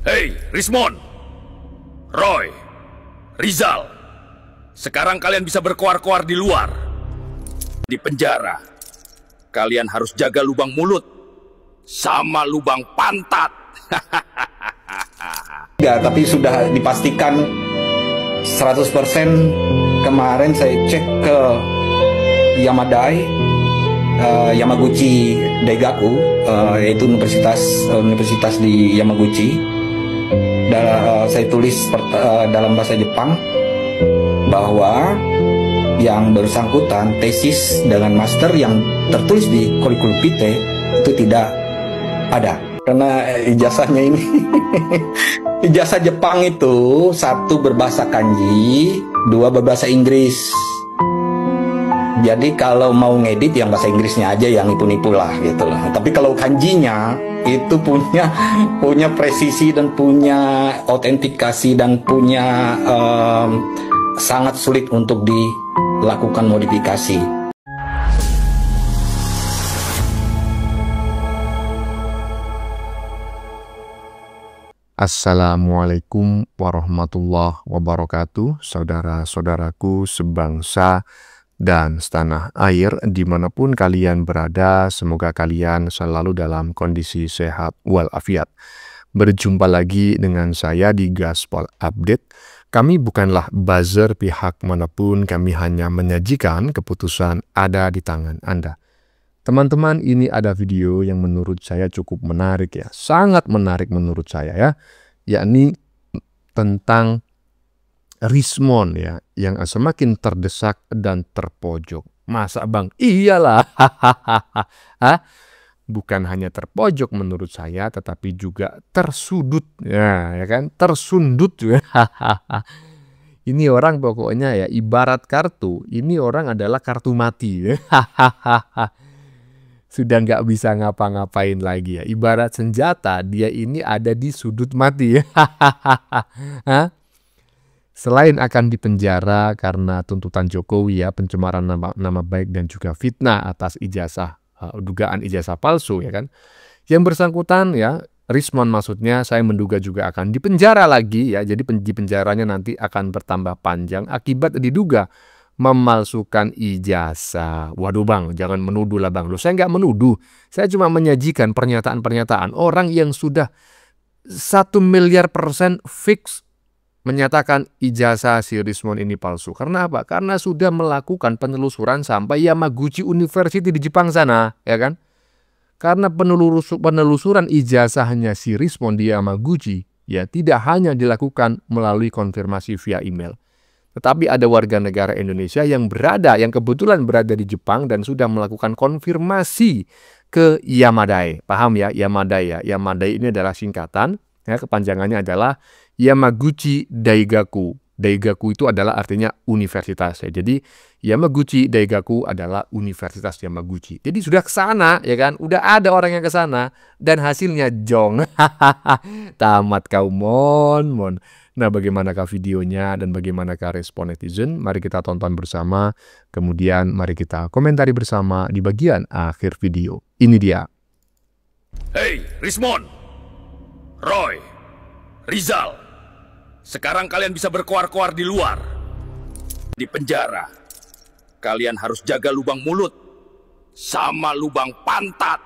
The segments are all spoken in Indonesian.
Hei, Rismon, Roy, Rizal. Sekarang kalian bisa berkoar-koar di luar. Di penjara, kalian harus jaga lubang mulut sama lubang pantat. Ya, tapi sudah dipastikan 100%. Kemarin saya cek ke Yamadai, Yamaguchi Daigaku, yaitu universitas di Yamaguchi. Saya tulis dalam bahasa Jepang bahwa yang bersangkutan tesis dengan master yang tertulis di kurikulum vitae itu tidak ada, karena ijazahnya ini ijazah Jepang itu satu berbahasa kanji, dua berbahasa Inggris. Jadi kalau mau ngedit yang bahasa Inggrisnya aja yang nipu-nipu lah gitu lah. Tapi kalau kanjinya itu punya presisi dan punya autentikasi dan punya sangat sulit untuk dilakukan modifikasi. Assalamualaikum warahmatullahi wabarakatuh, saudara-saudaraku sebangsa dan setanah air dimanapun kalian berada. Semoga kalian selalu dalam kondisi sehat walafiat. Berjumpa lagi dengan saya di Gaspol Update. Kami bukanlah buzzer pihak manapun, kami hanya menyajikan keputusan ada di tangan Anda. Teman-teman, ini ada video yang menurut saya cukup menarik ya, sangat menarik menurut saya ya, yakni tentang Rismon ya, yang semakin terdesak dan terpojok. Masa bang? Iyalah. Bukan hanya terpojok menurut saya, tetapi juga tersudut ya kan, tersundut juga. Ini orang pokoknya ya, ibarat kartu, ini orang adalah kartu mati. Sudah nggak bisa ngapa-ngapain lagi ya. Ibarat senjata, dia ini ada di sudut mati. Selain akan dipenjara karena tuntutan Jokowi ya, pencemaran nama baik dan juga fitnah atas ijazah, dugaan ijazah palsu ya kan. Yang bersangkutan ya, Rismon maksudnya, saya menduga juga akan dipenjara lagi ya. Jadi di penjaranya nanti akan bertambah panjang akibat diduga memalsukan ijazah. Waduh bang, jangan menuduh lah bang. Loh, saya nggak menuduh. Saya cuma menyajikan pernyataan-pernyataan orang yang sudah 1 miliar % fix menyatakan ijazah si Rismon ini palsu. Karena apa? Karena sudah melakukan penelusuran sampai Yamaguchi University di Jepang sana, ya kan? Karena penelusuran ijazahnya si Rismon di Yamaguchi ya tidak hanya dilakukan melalui konfirmasi via email. Tetapi ada warga negara Indonesia yang kebetulan berada di Jepang dan sudah melakukan konfirmasi ke Yamadai. Paham ya, Yamadai ya. Yamadai ini adalah singkatan, ya, kepanjangannya adalah Yamaguchi Daigaku. Daigaku itu adalah artinya universitas ya. Jadi Yamaguchi Daigaku adalah Universitas Yamaguchi. Jadi sudah ke sana ya kan, udah ada orang yang ke sana dan hasilnya jong. Tamat kau mon. Nah, bagaimanakah videonya dan bagaimanakah respon netizen? Mari kita tonton bersama, kemudian mari kita komentari bersama di bagian akhir video. Ini dia. Hei, Rismon, Roy, Rizal. Sekarang kalian bisa berkoar-koar di luar. Di penjara, kalian harus jaga lubang mulut sama lubang pantat.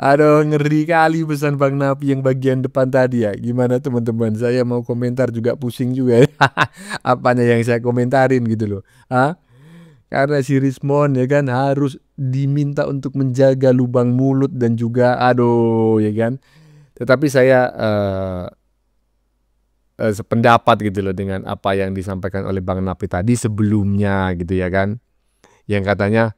Aduh, ngeri kali pesan Bang Napi yang bagian depan tadi ya. Gimana teman-teman? Saya mau komentar juga pusing juga ya. Apanya yang saya komentarin gitu loh. Hah? Karena si Rismon ya kan harus diminta untuk menjaga lubang mulut dan juga aduh ya kan. Tetapi saya sependapat gitu loh dengan apa yang disampaikan oleh Bang Napi tadi sebelumnya gitu ya kan. Yang katanya,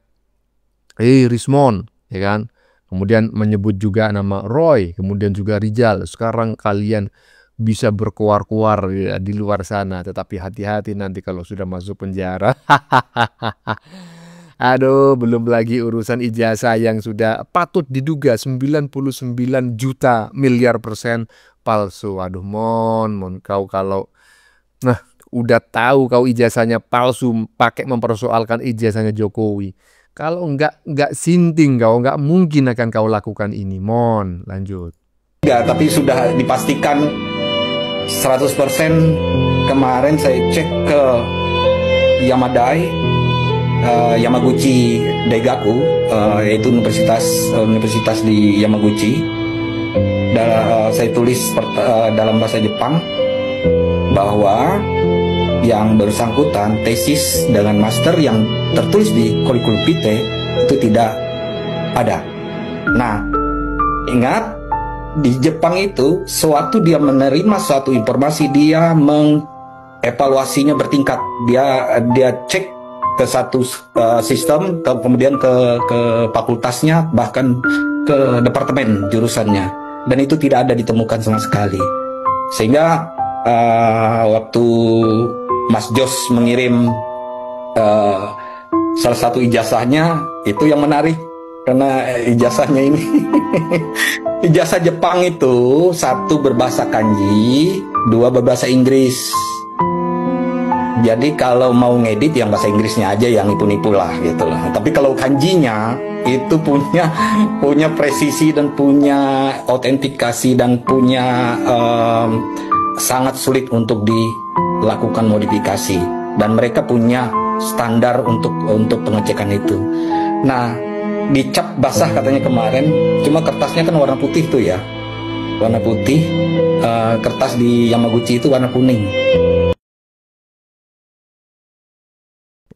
Rismon ya kan. Kemudian menyebut juga nama Roy, kemudian juga Rizal. Sekarang kalian bisa berkuar-kuar ya, di luar sana, tetapi hati-hati nanti kalau sudah masuk penjara. Aduh, belum lagi urusan ijazah yang sudah patut diduga 99 juta miliar % palsu. Aduh, mon kau kalau udah tahu kau ijazahnya palsu, pakai mempersoalkan ijazahnya Jokowi. Kalau nggak sinting kau, nggak mungkin akan kau lakukan ini, mon. Lanjut. Ya, tapi sudah dipastikan 100%. Kemarin saya cek ke Yamadai, Yamaguchi Daigaku, yaitu universitas di Yamaguchi. Saya tulis dalam bahasa Jepang bahwa yang bersangkutan tesis dengan master yang tertulis di kurikulum vitae itu tidak ada. Nah, ingat di Jepang itu suatu dia menerima suatu informasi, dia mengevaluasinya bertingkat. Dia cek ke satu sistem, kemudian ke fakultasnya, bahkan ke departemen jurusannya, dan itu tidak ada ditemukan sama sekali. Sehingga waktu Mas Jos mengirim salah satu ijazahnya, itu yang menarik karena ijazahnya ini ijazah Jepang itu 1 berbahasa kanji, 2 berbahasa Inggris. Jadi kalau mau ngedit yang bahasa Inggrisnya aja yang nipu-nipu lah gitu loh. Tapi kalau kanjinya itu punya presisi dan punya autentikasi dan punya sangat sulit untuk dilakukan modifikasi, dan mereka punya standar untuk pengecekan itu. Nah, dicap basah katanya kemarin, cuma kertasnya kan warna putih tuh ya, warna putih. Kertas di Yamaguchi itu warna kuning.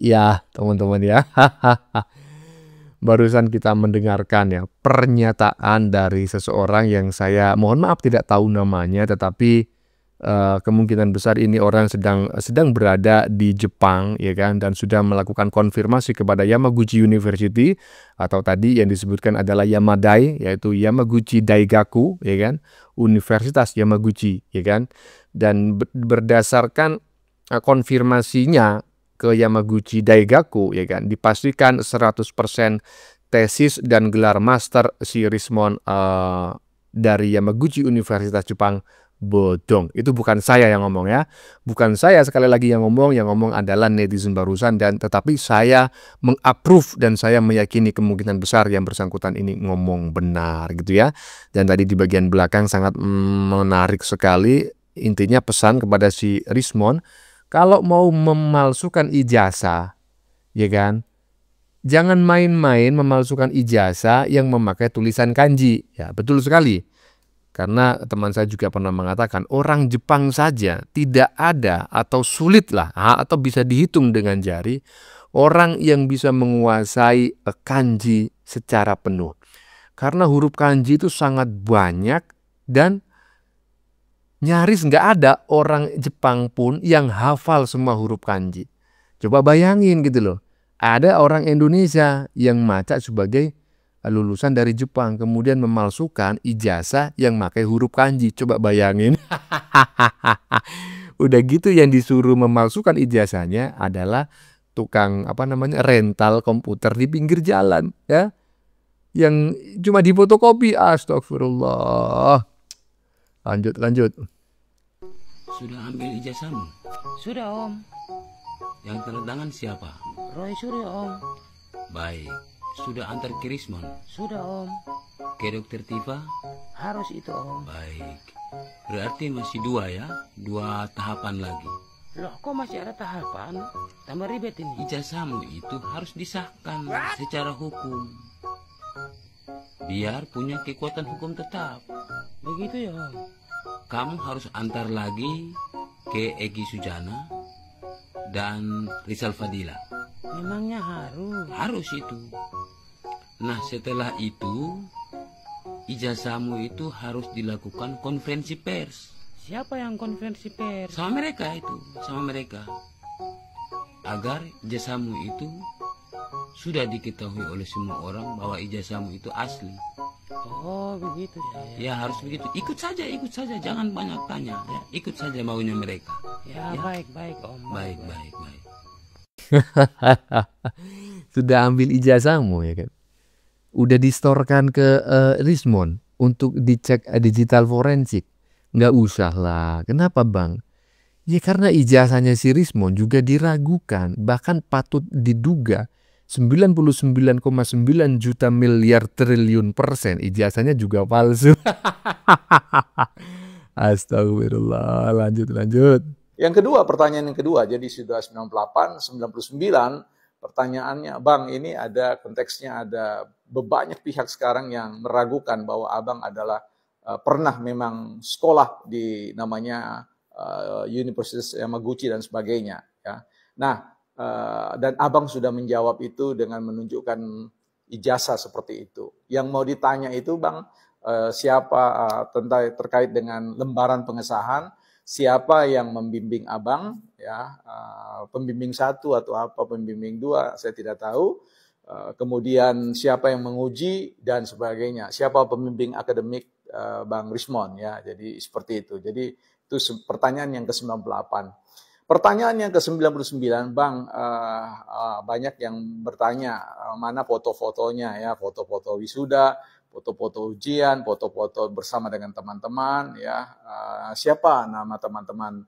Ya, teman-teman ya. Barusan kita mendengarkan ya pernyataan dari seseorang yang saya mohon maaf tidak tahu namanya, tetapi kemungkinan besar ini orang sedang berada di Jepang ya kan, dan sudah melakukan konfirmasi kepada Yamaguchi University atau tadi yang disebutkan adalah Yamadai, yaitu Yamaguchi Daigaku ya kan, Universitas Yamaguchi ya kan, dan berdasarkan konfirmasinya ke Yamaguchi Daigaku ya kan, dipastikan 100% tesis dan gelar master si Rismon dari Yamaguchi Universitas Jepang bodong. Itu bukan saya yang ngomong ya, bukan saya sekali lagi yang ngomong adalah netizen barusan, dan tetapi saya mengapprove dan saya meyakini kemungkinan besar yang bersangkutan ini ngomong benar gitu ya. Dan tadi di bagian belakang sangat menarik sekali, intinya pesan kepada si Rismon, kalau mau memalsukan ijazah ya kan, jangan main-main memalsukan ijazah yang memakai tulisan kanji. Ya, betul sekali. Karena teman saya juga pernah mengatakan orang Jepang saja tidak ada atau sulitlah atau bisa dihitung dengan jari orang yang bisa menguasai kanji secara penuh. Karena huruf kanji itu sangat banyak dan nyaris nggak ada orang Jepang pun yang hafal semua huruf kanji. Coba bayangin gitu loh. Ada orang Indonesia yang maca sebagai lulusan dari Jepang, kemudian memalsukan ijazah yang pakai huruf kanji. Coba bayangin. Udah gitu yang disuruh memalsukan ijazahnya adalah tukang rental komputer di pinggir jalan ya, yang cuma difotokopi. Astagfirullah. Lanjut. Sudah ambil ijazahmu? Sudah, Om. Yang tanda tangan siapa? Roy Suryo, Om. Baik. Sudah antar ke Rismon? Sudah, Om. Ke Dokter Tifa? Harus itu, Om. Baik. Berarti masih 2 ya? 2 tahapan lagi. Loh, kok masih ada tahapan? Tambah ribet ini. Ijazahmu itu harus disahkan secara hukum. Biar punya kekuatan hukum tetap. Begitu ya, Om. Kamu harus antar lagi ke Egi Sujana dan Rizal Fadila. Memangnya harus. Harus itu. Nah, setelah itu ijazahmu itu harus dilakukan konferensi pers. Siapa yang konferensi pers? Sama mereka itu, sama mereka. Agar ijazahmu itu sudah diketahui oleh semua orang bahwa ijazahmu itu asli. Oh, begitu ya. Ya harus begitu. Ikut saja, jangan banyak tanya. Ya, ikut saja maunya mereka. Ya, Ya. baik, Om. Baik. Sudah ambil ijazahmu ya kan. Udah distorkan ke Rismon untuk dicek digital forensik. Nggak usah lah. Kenapa bang? Ya karena ijazahnya si Rismon juga diragukan. Bahkan patut diduga 99,9 juta miliar triliun persen ijazahnya juga palsu. Astagfirullah. Lanjut. Yang kedua, pertanyaan yang kedua, jadi sudah 98, 99, pertanyaannya, Bang, ini ada konteksnya ada banyak pihak sekarang yang meragukan bahwa Abang adalah pernah memang sekolah di namanya Universitas Yamaguchi dan sebagainya. Ya. Nah, dan Abang sudah menjawab itu dengan menunjukkan ijazah seperti itu. Yang mau ditanya itu, Bang, siapa terkait dengan lembaran pengesahan, siapa yang membimbing Abang, ya, pembimbing 1 atau apa, pembimbing 2, saya tidak tahu. Kemudian siapa yang menguji dan sebagainya. Siapa pembimbing akademik Bang Rismon, ya. Jadi seperti itu. Jadi itu pertanyaan yang ke-98. Pertanyaan yang ke-99, Bang, banyak yang bertanya mana foto-fotonya, ya, foto-foto wisuda, foto-foto ujian, foto-foto bersama dengan teman-teman, ya. Siapa nama teman-teman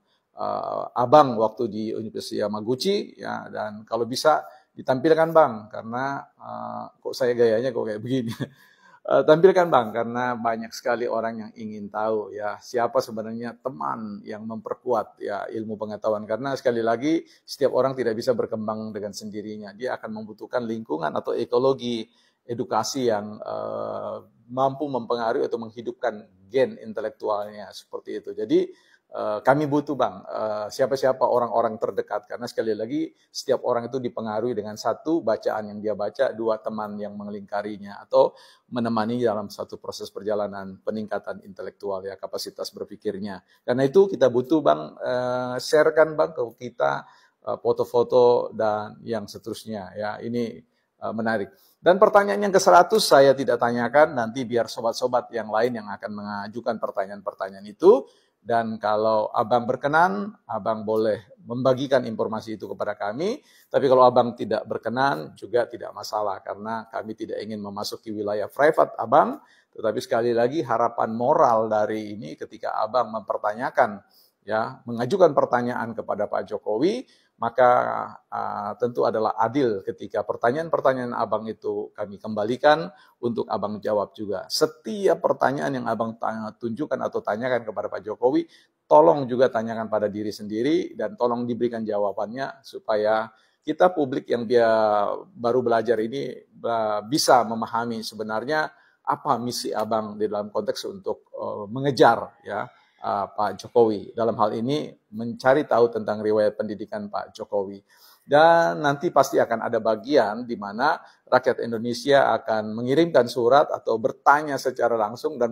Abang waktu di Universitas Yamaguchi, ya, dan kalau bisa ditampilkan, Bang, karena kok saya gayanya kok kayak begini. Tampilkan, Bang, karena banyak sekali orang yang ingin tahu, ya, siapa sebenarnya teman yang memperkuat, ya, ilmu pengetahuan. Karena sekali lagi setiap orang tidak bisa berkembang dengan sendirinya. Dia akan membutuhkan lingkungan atau ekologi edukasi yang mampu mempengaruhi atau menghidupkan gen intelektualnya seperti itu. Jadi kami butuh, Bang, siapa-siapa orang-orang terdekat, karena sekali lagi setiap orang itu dipengaruhi dengan satu, bacaan yang dia baca, dua, teman yang melingkarinya atau menemani dalam satu proses perjalanan peningkatan intelektual, ya, kapasitas berpikirnya. Karena itu kita butuh, Bang, sharekan, Bang, ke kita foto-foto dan yang seterusnya, ya. Ini menarik. Dan pertanyaan yang ke-100 saya tidak tanyakan, nanti biar sobat-sobat yang lain yang akan mengajukan pertanyaan-pertanyaan itu. Dan kalau Abang berkenan, Abang boleh membagikan informasi itu kepada kami. Tapi kalau Abang tidak berkenan, juga tidak masalah. Karena kami tidak ingin memasuki wilayah private Abang. Tetapi sekali lagi harapan moral dari ini ketika Abang mempertanyakan, ya, mengajukan pertanyaan kepada Pak Jokowi, maka tentu adalah adil ketika pertanyaan-pertanyaan Abang itu kami kembalikan untuk Abang jawab juga. Setiap pertanyaan yang Abang tunjukkan atau tanyakan kepada Pak Jokowi, tolong juga tanyakan pada diri sendiri dan tolong diberikan jawabannya supaya kita publik yang dia baru belajar ini bisa memahami sebenarnya apa misi Abang di dalam konteks untuk mengejar, ya, Pak Jokowi. Dalam hal ini mencari tahu tentang riwayat pendidikan Pak Jokowi. Dan nanti pasti akan ada bagian di mana rakyat Indonesia akan mengirimkan surat atau bertanya secara langsung dan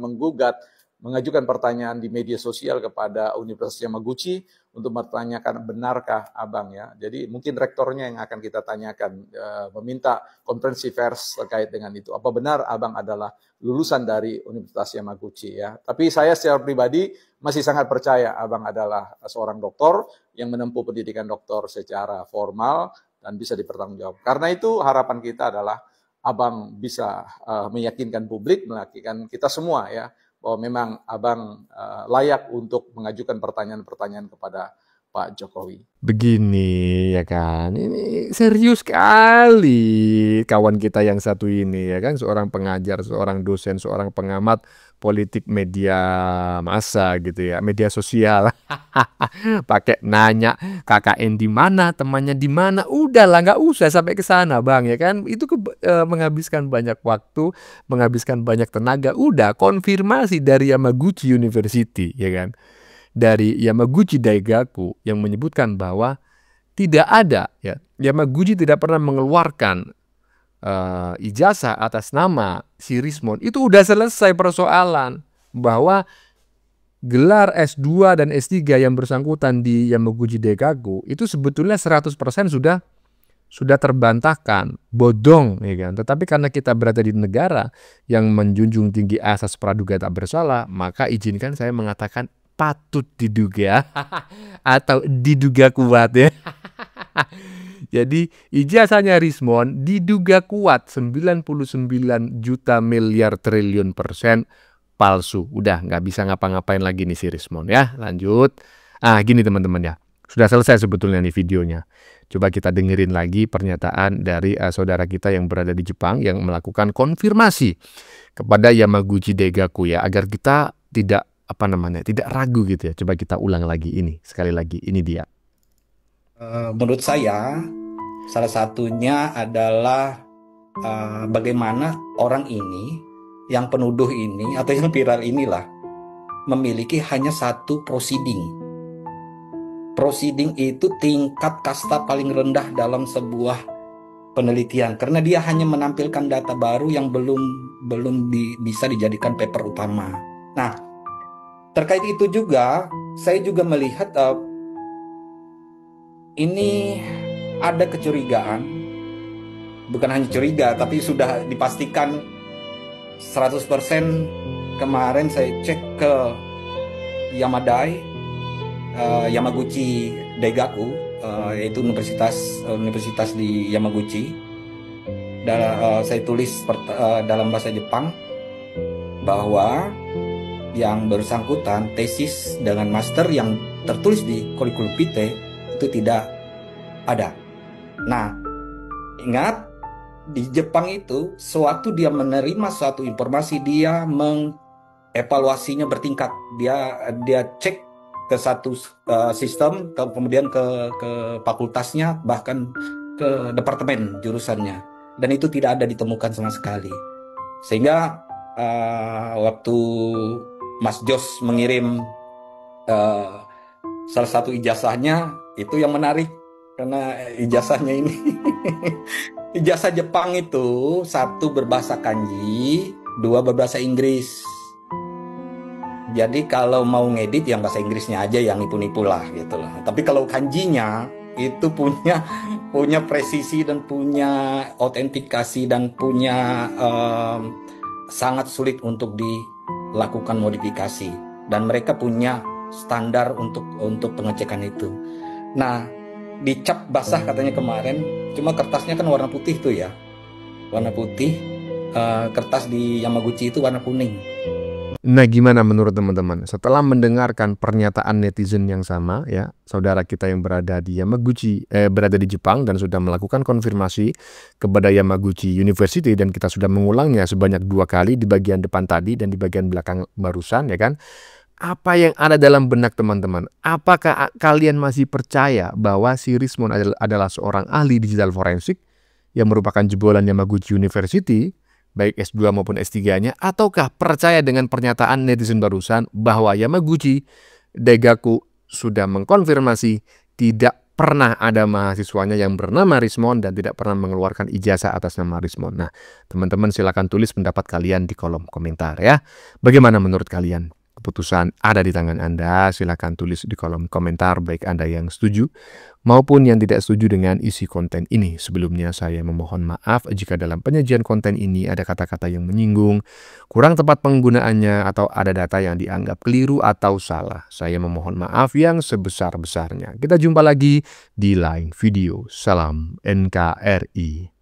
mengajukan pertanyaan di media sosial kepada Universitas Yamaguchi untuk bertanyakan benarkah Abang, ya. Jadi mungkin rektornya yang akan kita tanyakan, meminta konferensi pers terkait dengan itu. Apa benar Abang adalah lulusan dari Universitas Yamaguchi, ya. Tapi saya secara pribadi masih sangat percaya Abang adalah seorang doktor yang menempuh pendidikan doktor secara formal dan bisa dipertanggungjawabkan. Karena itu harapan kita adalah Abang bisa meyakinkan publik, meyakinkan kita semua, ya, bahwa memang Abang layak untuk mengajukan pertanyaan-pertanyaan kepada Pak Jokowi. Begini ya kan, ini serius sekali kawan kita yang satu ini ya kan, seorang pengajar, seorang dosen, seorang pengamat politik media massa gitu ya, media sosial. Pakai nanya KKN di mana, temannya di mana, udahlah nggak usah sampai ke sana bang ya kan, itu menghabiskan banyak waktu, menghabiskan banyak tenaga. Udah konfirmasi dari Yamaguchi University ya kan, dari Yamaguchi Daigaku yang menyebutkan bahwa tidak ada ya, Yamaguchi tidak pernah mengeluarkan ijazah atas nama si Rismon. Itu udah selesai persoalan bahwa gelar S2 dan S3 yang bersangkutan di Yamaguchi Daigaku itu sebetulnya 100% sudah terbantahkan, bodong ya kan. Tetapi karena kita berada di negara yang menjunjung tinggi asas praduga tak bersalah, maka izinkan saya mengatakan patut diduga atau diduga kuat ya. Jadi ijazahnya Rismon diduga kuat 99 juta miliar triliun persen palsu. Udah nggak bisa ngapa-ngapain lagi nih si Rismon ya. Lanjut. Gini teman-teman ya. Sudah selesai sebetulnya nih videonya. Coba kita dengerin lagi pernyataan dari saudara kita yang berada di Jepang yang melakukan konfirmasi kepada Yamaguchi Daigaku ya, agar kita tidak tidak ragu gitu ya. Coba kita ulang lagi ini, sekali lagi, ini dia. Menurut saya, salah satunya adalah bagaimana orang ini, yang penuduh ini, atau yang viral inilah, memiliki hanya satu proceeding. Proceeding itu tingkat kasta paling rendah dalam sebuah penelitian, karena dia hanya menampilkan data baru yang belum bisa dijadikan paper utama. Nah, terkait itu juga, saya juga melihat ini ada kecurigaan, bukan hanya curiga, tapi sudah dipastikan 100%. Kemarin saya cek ke Yamaguchi Daigaku, yaitu universitas di Yamaguchi. Saya tulis dalam bahasa Jepang bahwa yang bersangkutan tesis dengan master yang tertulis di kurikulum vitae itu tidak ada. Nah, ingat di Jepang itu sewaktu dia menerima suatu informasi, dia mengevaluasinya bertingkat. Dia cek ke satu sistem, kemudian ke fakultasnya, bahkan ke departemen jurusannya, dan itu tidak ada ditemukan sama sekali. Sehingga waktu Mas Jos mengirim salah satu ijazahnya, itu yang menarik karena ijazahnya ini ijazah Jepang itu 1 berbahasa kanji, 2 berbahasa Inggris. Jadi kalau mau ngedit yang bahasa Inggrisnya aja yang nipu-nipu lah gitu loh. Tapi kalau kanjinya itu punya presisi dan punya autentikasi dan punya sangat sulit untuk dilakukan modifikasi, dan mereka punya standar untuk pengecekan itu. Nah, dicap basah katanya kemarin, cuma kertasnya kan warna putih tuh ya, warna putih. Kertas di Yamaguchi itu warna kuning. Nah, gimana menurut teman-teman? Setelah mendengarkan pernyataan netizen yang sama ya, saudara kita yang berada di Yamaguchi, berada di Jepang dan sudah melakukan konfirmasi kepada Yamaguchi University, dan kita sudah mengulangnya sebanyak 2 kali, di bagian depan tadi dan di bagian belakang barusan ya kan. Apa yang ada dalam benak teman-teman? Apakah kalian masih percaya bahwa si Rismon adalah seorang ahli digital forensik yang merupakan jebolan Yamaguchi University, baik S2 maupun S3-nya, ataukah percaya dengan pernyataan netizen barusan bahwa Yamaguchi Daigaku sudah mengkonfirmasi tidak pernah ada mahasiswanya yang bernama Rismon dan tidak pernah mengeluarkan ijazah atas nama Rismon? Nah, teman-teman silakan tulis pendapat kalian di kolom komentar ya. Bagaimana menurut kalian? Keputusan ada di tangan Anda. Silakan tulis di kolom komentar, baik Anda yang setuju maupun yang tidak setuju dengan isi konten ini. Sebelumnya saya memohon maaf jika dalam penyajian konten ini ada kata-kata yang menyinggung, kurang tepat penggunaannya, atau ada data yang dianggap keliru atau salah. Saya memohon maaf yang sebesar-besarnya. Kita jumpa lagi di lain video. Salam NKRI.